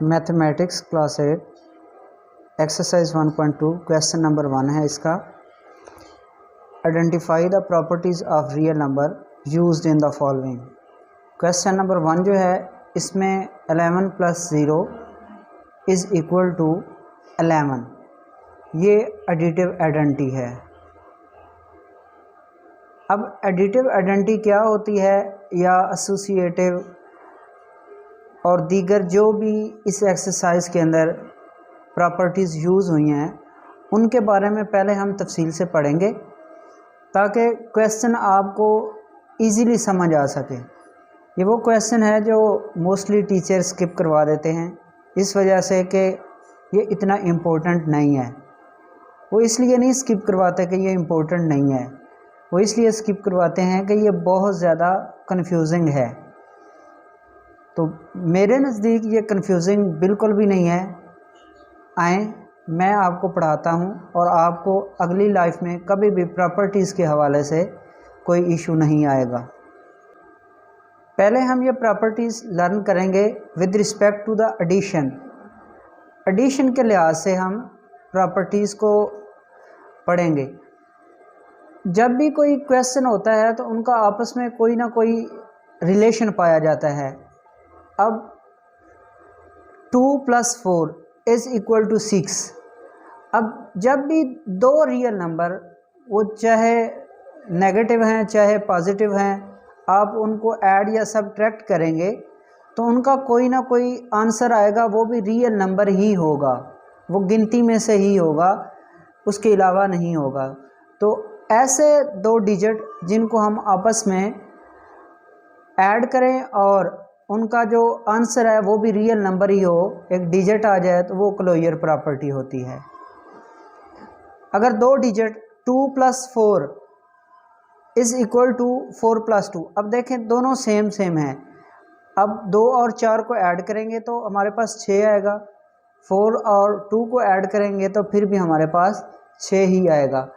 Mathematics class 8 exercise 1.2 question number 1 है इसका। Identify the properties of real number used in the following. Question number 1 जो है इसमें 11 + 0 is equal to 11, ये additive identity है। अब एडिटिव आइडेंटिटी क्या होती है या एसोसिएटिव और दीगर जो भी इस एक्सरसाइज के अंदर प्रॉपर्टीज़ यूज़ हुई हैं उनके बारे में पहले हम तफसील से पढ़ेंगे ताकि क्वेश्चन आपको इजीली समझ आ सके। ये वो क्वेश्चन है जो मोस्टली टीचर स्किप करवा देते हैं इस वजह से कि ये इतना इम्पोर्टेंट नहीं है। वो इसलिए नहीं स्किप करवाते कि ये इम्पोर्टेंट नहीं है, वो इसलिए स्किप करवाते हैं कि ये बहुत ज़्यादा कन्फ्यूजिंग है। तो मेरे नज़दीक ये कन्फ्यूजिंग बिल्कुल भी नहीं है। आए मैं आपको पढ़ाता हूँ और आपको अगली लाइफ में कभी भी प्रॉपर्टीज़ के हवाले से कोई इशू नहीं आएगा। पहले हम ये प्रॉपर्टीज़ लर्न करेंगे with respect to the addition. Addition के लिहाज से हम प्रॉपर्टीज़ को पढ़ेंगे। जब भी कोई क्वेश्चन होता है तो उनका आपस में कोई ना कोई रिलेशन पाया जाता है। अब 2 + 4 इज़ इक्वल टू 6। अब जब भी दो रियल नंबर, वो चाहे नेगेटिव हैं चाहे पॉजिटिव हैं, आप उनको ऐड या सबट्रैक्ट करेंगे तो उनका कोई ना कोई आंसर आएगा, वो भी रियल नंबर ही होगा, वो गिनती में से ही होगा, उसके अलावा नहीं होगा। तो ऐसे दो डिजिट जिनको हम आपस में ऐड करें और उनका जो आंसर है वो भी रियल नंबर ही हो, एक डिजिट आ जाए तो वो क्लोजर प्रॉपर्टी होती है। अगर दो डिजिट 2 + 4 इज़ इक्वल टू 4 + 2, अब देखें दोनों सेम हैं। अब 2 और 4 को ऐड करेंगे तो हमारे पास 6 आएगा, 4 और 2 को ऐड करेंगे तो फिर भी हमारे पास 6 ही आएगा।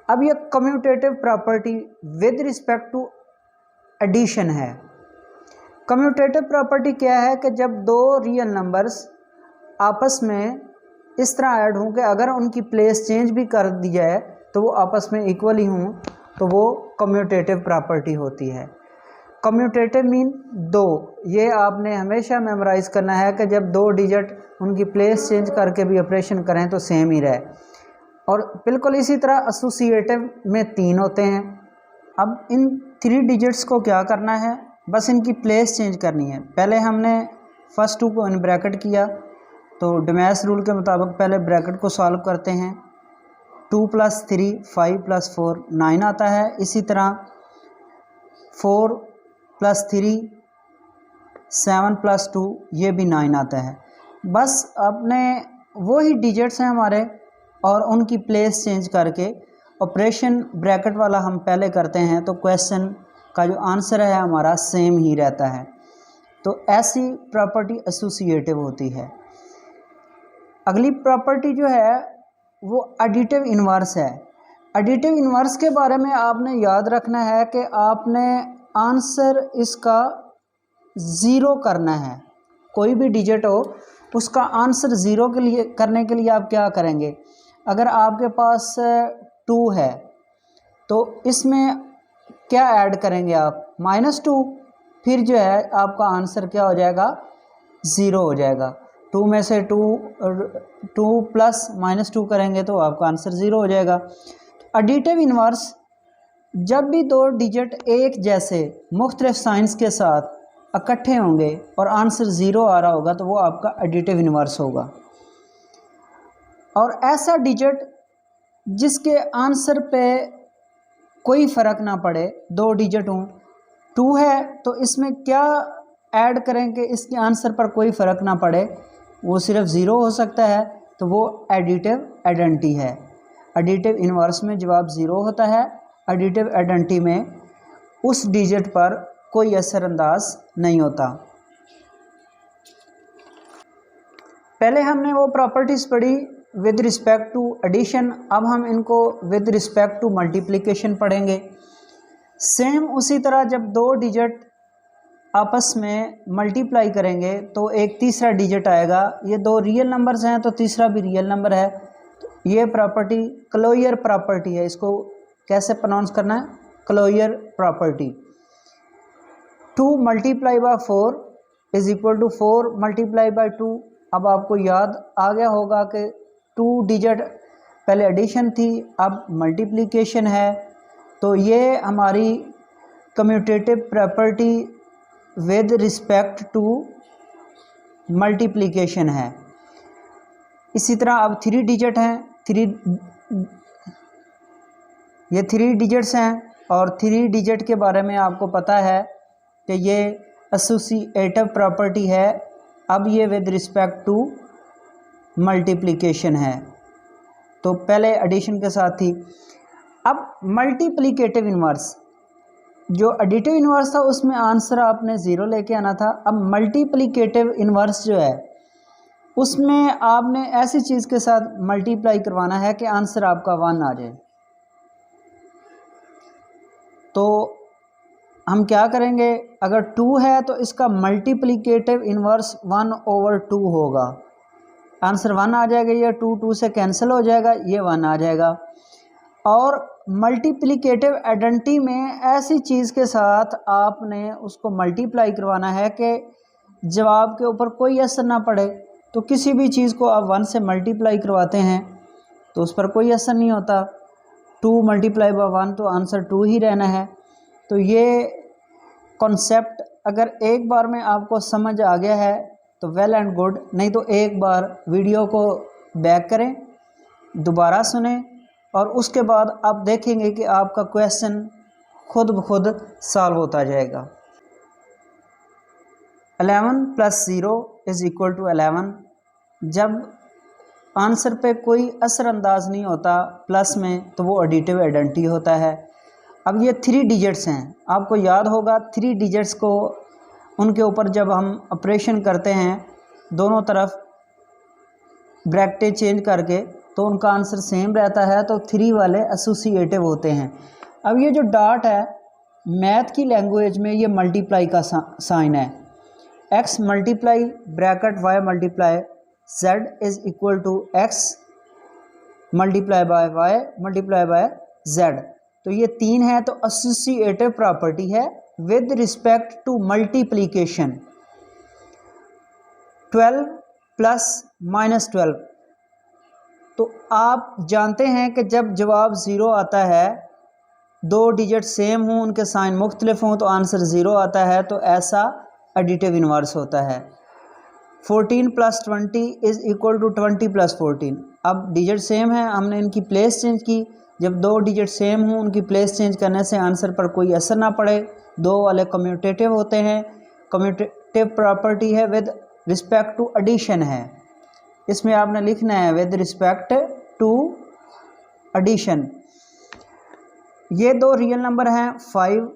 अब ये commutative property with respect to addition है। कम्यूटेटिव प्रॉपर्टी क्या है कि जब दो रियल नंबर्स आपस में इस तरह ऐड हों कि अगर उनकी प्लेस चेंज भी कर दी जाए तो वो आपस में इक्वल ही हों, तो वो कम्यूटेटिव प्रॉपर्टी होती है। कम्यूटेटिव मीन दो, ये आपने हमेशा मेमोराइज़ करना है कि जब दो डिजिट उनकी प्लेस चेंज करके भी ऑपरेशन करें तो सेम ही रहे। और बिल्कुल इसी तरह एसोसिएटिव में 3 होते हैं। अब इन 3 डिजिट्स को क्या करना है, बस इनकी प्लेस चेंज करनी है। पहले हमने फर्स्ट 2 को इन ब्रैकेट किया तो डमेस रूल के मुताबिक पहले ब्रैकेट को सॉल्व करते हैं। 2 + 3 5 + 4 9 आता है। इसी तरह 4 + 3 7 + 2 ये भी 9 आता है। बस अपने वही डिजिट्स हैं हमारे और उनकी प्लेस चेंज करके ऑपरेशन ब्रैकेट वाला हम पहले करते हैं तो क्वेश्चन का जो आंसर है हमारा सेम ही रहता है। तो ऐसी प्रॉपर्टी एसोसिएटिव होती है। अगली प्रॉपर्टी जो है वो एडिटिव इन्वर्स है। एडिटिव इन्वर्स के बारे में आपने याद रखना है कि आपने आंसर इसका 0 करना है। कोई भी डिजिट हो उसका आंसर 0 के लिए करने के लिए आप क्या करेंगे, अगर आपके पास 2 है तो इसमें क्या ऐड करेंगे आप, -2, फिर जो है आपका आंसर क्या हो जाएगा, 0 हो जाएगा। 2 में से 2 + -2 करेंगे तो आपका आंसर 0 हो जाएगा। एडिटिव इन्वर्स जब भी दो डिजिट एक जैसे मुख्तलिफ साइंस के साथ इकट्ठे होंगे और आंसर 0 आ रहा होगा तो वो आपका एडिटिव इन्वर्स होगा। और ऐसा डिजिट जिसके आंसर पे कोई फ़र्क ना पड़े, दो डिजिट हों, 2 है तो इसमें क्या ऐड करें कि इसके आंसर पर कोई फ़र्क ना पड़े, वो सिर्फ 0 हो सकता है, तो वो एडिटिव आइडेंटिटी है। एडिटिव इन्वर्स में जवाब 0 होता है। एडिटिव आइडेंटिटी में उस डिजिट पर कोई असरअंदाज नहीं होता। पहले हमने वो प्रॉपर्टीज़ पढ़ी विद रिस्पेक्ट टू एडिशन, अब हम इनको विद रिस्पेक्ट टू मल्टीप्लिकेशन पढ़ेंगे। सेम उसी तरह जब दो डिजिट आपस में मल्टीप्लाई करेंगे तो एक तीसरा डिजिट आएगा। ये दो रियल नंबर्स हैं तो तीसरा भी रियल नंबर है। ये प्रॉपर्टी क्लोजर प्रॉपर्टी है। इसको कैसे प्रोनाउंस करना है? Closure property. 2 multiply by 4 is equal to 4 multiply by 2। अब आपको याद आ गया होगा कि 2 डिजिट पहले एडिशन थी, अब मल्टीप्लिकेशन है। तो ये हमारी commutative property with respect to multiplication है। इसी तरह अब 3 डिजिट हैं, ये 3 डिजिट्स हैं और 3 डिजिट के बारे में आपको पता है कि ये एसोसिएटिव प्रॉपर्टी है। अब ये विद रिस्पेक्ट टू मल्टीप्लिकेशन है, तो पहले एडिशन के साथ थी। अब मल्टीप्लिकेटिव इन्वर्स, जो एडिटिव इन्वर्स था उसमें आंसर आपने 0 लेके आना था। अब मल्टीप्लिकेटिव इन्वर्स जो है उसमें आपने ऐसी चीज़ के साथ मल्टीप्लाई करवाना है कि आंसर आपका 1 आ जाए। तो हम क्या करेंगे, अगर 2 है तो इसका मल्टीप्लिकेटिव इन्वर्स 1/2 होगा। आंसर 1 आ जाएगा। ये 2 से कैंसिल हो जाएगा, ये 1 आ जाएगा। और मल्टीप्लिकेटिव आइडेंटिटी में ऐसी चीज़ के साथ आपने उसको मल्टीप्लाई करवाना है कि जवाब के ऊपर कोई असर ना पड़े। तो किसी भी चीज़ को आप 1 से मल्टीप्लाई करवाते हैं तो उस पर कोई असर नहीं होता। 2 मल्टीप्लाई बाय 1 तो आंसर 2 ही रहना है। तो ये कॉन्सेप्ट अगर एक बार में आपको समझ आ गया है तो वेल एंड गुड, नहीं तो एक बार वीडियो को बैक करें, दोबारा सुने और उसके बाद आप देखेंगे कि आपका क्वेश्चन खुद ब खुद सॉल्व होता जाएगा। 11 + 0 = 11। जब आंसर पे कोई असरअंदाज नहीं होता प्लस में तो वो एडिटिव आइडेंटिटी होता है। अब ये 3 डिजिट्स हैं, आपको याद होगा 3 डिजिट्स को उनके ऊपर जब हम ऑपरेशन करते हैं दोनों तरफ ब्रैकेटें चेंज करके तो उनका आंसर सेम रहता है, तो 3 वाले एसोसिएटिव होते हैं। अब ये जो डॉट है मैथ की लैंग्वेज में ये मल्टीप्लाई का साइन है। x multiply bracket y multiply z = x multiply bye y multiply by z। तो ये 3 है, तो एसोसिएटिव प्रॉपर्टी है विद रिस्पेक्ट टू मल्टीप्लिकेशन। 12 + -12। तो आप जानते हैं कि जब जवाब 0 आता है, 2 डिजिट सेम हों, उनके साइन मुख्तलिफ हों तो आंसर 0 आता है, तो ऐसा एडिटिव इन्वर्स होता है। 14 + 20 = 20 + 14। अब डिजिट सेम है, हमने इनकी प्लेस चेंज की। जब 2 डिजिट सेम हों उनकी प्लेस चेंज करने से आंसर पर कोई असर ना पड़े। 2 वाले कम्यूटेटिव होते हैं। कम्यूटेटिव प्रॉपर्टी है विद रिस्पेक्ट टू एडिशन है। इसमें आपने लिखना है विद रिस्पेक्ट टू एडिशन। ये 2 रियल नंबर हैं 5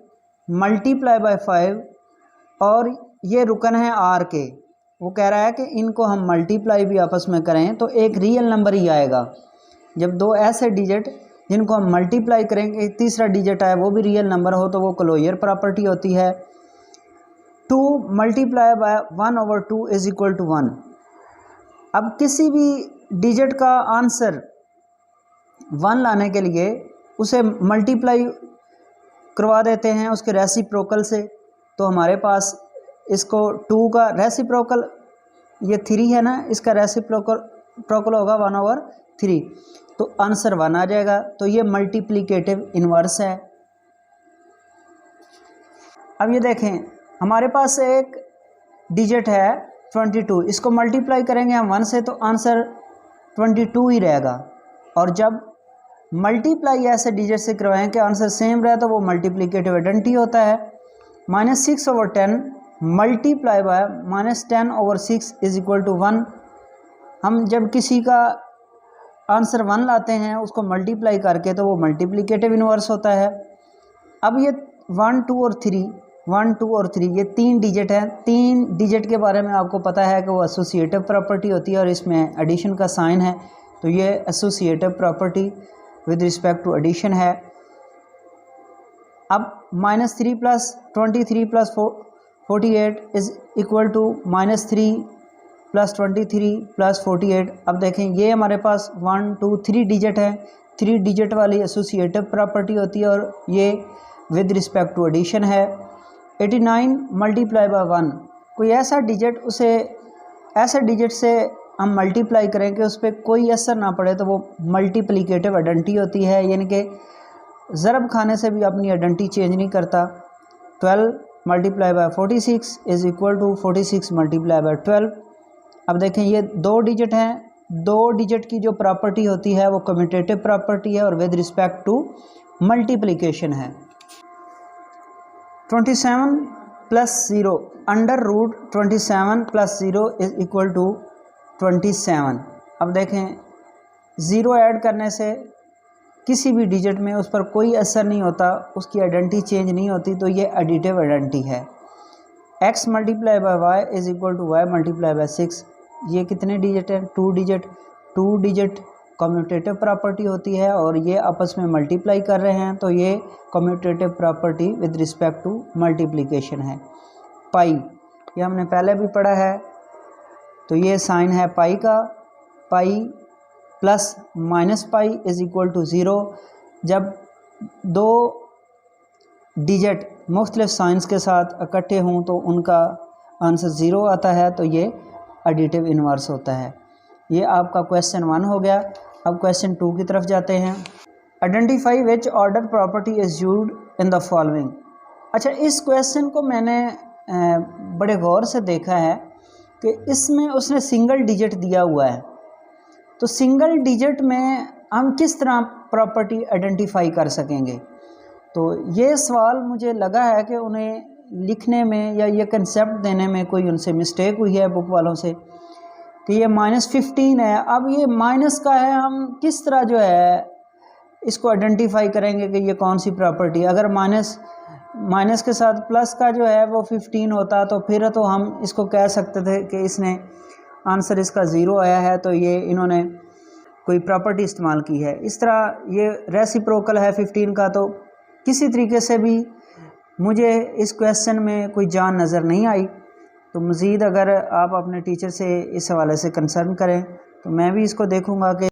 मल्टीप्लाई बाय 5 और ये रुकन है आर के। वो कह रहा है कि इनको हम मल्टीप्लाई भी आपस में करें तो एक रियल नंबर ही आएगा। जब 2 ऐसे डिजिट जिनको हम मल्टीप्लाई करेंगे, तीसरा डिजिट आए वो भी रियल नंबर हो, तो वो क्लोजर प्रॉपर्टी होती है। 2 मल्टीप्लाई बाय 1/2 = 1। अब किसी भी डिजिट का आंसर 1 लाने के लिए उसे मल्टीप्लाई करवा देते हैं उसके रेसिप्रोकल से। तो हमारे पास इसको 2 का रेसिप्रोकल ये 3 है ना, इसका रेसिप्रोकल होगा 1/3, तो आंसर 1 आ जाएगा। तो ये मल्टीप्लिकेटिव इन्वर्स है। अब ये देखें हमारे पास एक डिजिट है 22, इसको मल्टीप्लाई करेंगे हम 1 से तो आंसर 22 ही रहेगा। और जब मल्टीप्लाई ऐसे डिजिट से करवाएं कि आंसर सेम रहे तो वो मल्टीप्लिकेटिव आइडेंटिटी होता है। -6/10 मल्टीप्लाई बाय -10/6 = 1। हम जब किसी का आंसर 1 लाते हैं उसको मल्टीप्लाई करके तो वो मल्टीप्लिकेटिव इन्वर्स होता है। अब ये 1, 2 और 3 ये 3 डिजिट हैं। 3 डिजिट के बारे में आपको पता है कि वो एसोसिएटिव प्रॉपर्टी होती है और इसमें एडिशन का साइन है, तो ये associative property with respect to addition है। अब -3 + 23 + 48 इज़ इक्वल टू -3 + 23 + 48। अब देखें ये हमारे पास 1 2 3 डिजिट है, 3 डिजिट वाली एसोसिएटिव प्रॉपर्टी होती है और ये विद रिस्पेक्ट टू एडिशन है। 89 मल्टीप्लाई बाय 1, कोई ऐसा डिजिट उसे ऐसे डिजिट से हम मल्टीप्लाई करें कि उस पर कोई असर ना पड़े तो वो मल्टीप्लिकेटिव आइडेंटिटी होती है, यानी कि ज़रब खाने से भी अपनी आइडेंटिटी चेंज नहीं करता। 12 multiply by 46 is equal to 46 multiply by 12। अब देखें ये 2 डिजिट हैं, 2 डिजिट की जो प्रॉपर्टी होती है वो कम्यूटेटिव प्रॉपर्टी है और विद रिस्पेक्ट टू मल्टीप्लिकेशन है। 27 + 0 √27 + 0 इज़ इक्वल टू 27। अब देखें 0 ऐड करने से किसी भी डिजिट में उस पर कोई असर नहीं होता, उसकी आइडेंटिटी चेंज नहीं होती, तो ये एडिटिव आइडेंटिटी है। x multiply by Y is equal to Y multiply by 6। ये कितने डिजिट हैं? 2 डिजिट। 2 डिजिट कम्यूटेटिव प्रॉपर्टी होती है और ये आपस में मल्टीप्लाई कर रहे हैं, तो ये commutative property with respect to multiplication है। पाई, ये हमने पहले भी पढ़ा है, तो ये साइन है पाई का। Pi plus minus pi is equal to 0। जब 2 डिजिट मुख्तलिफ साइंस के साथ इकट्ठे हों तो उनका आंसर 0 आता है, तो ये एडिटिव इन्वर्स होता है। ये आपका क्वेश्चन 1 हो गया। अब क्वेश्चन 2 की तरफ जाते हैं। Identify which order property is used in the following. अच्छा, इस क्वेश्चन को मैंने बड़े गौर से देखा है कि इसमें उसने सिंगल डिजिट दिया हुआ है, तो सिंगल डिजिट में हम किस तरह प्रॉपर्टी आइडेंटिफाई कर सकेंगे। तो ये सवाल मुझे लगा है कि उन्हें लिखने में या ये कंसेप्ट देने में कोई उनसे मिस्टेक हुई है बुक वालों से, कि ये -15 है। अब ये माइनस का है, हम किस तरह जो है इसको आइडेंटिफाई करेंगे कि ये कौन सी प्रॉपर्टी। अगर माइनस के साथ प्लस का जो है वो 15 होता तो फिर तो हम इसको कह सकते थे कि इसने आंसर इसका 0 आया है, तो ये इन्होंने कोई प्रॉपर्टी इस्तेमाल की है। इस तरह ये रेसिप्रोकल है 15 का, तो किसी तरीके से भी मुझे इस क्वेश्चन में कोई जान नज़र नहीं आई। तो मज़ीद अगर आप अपने टीचर से इस हवाले से कंसर्न करें तो मैं भी इसको देखूंगा कि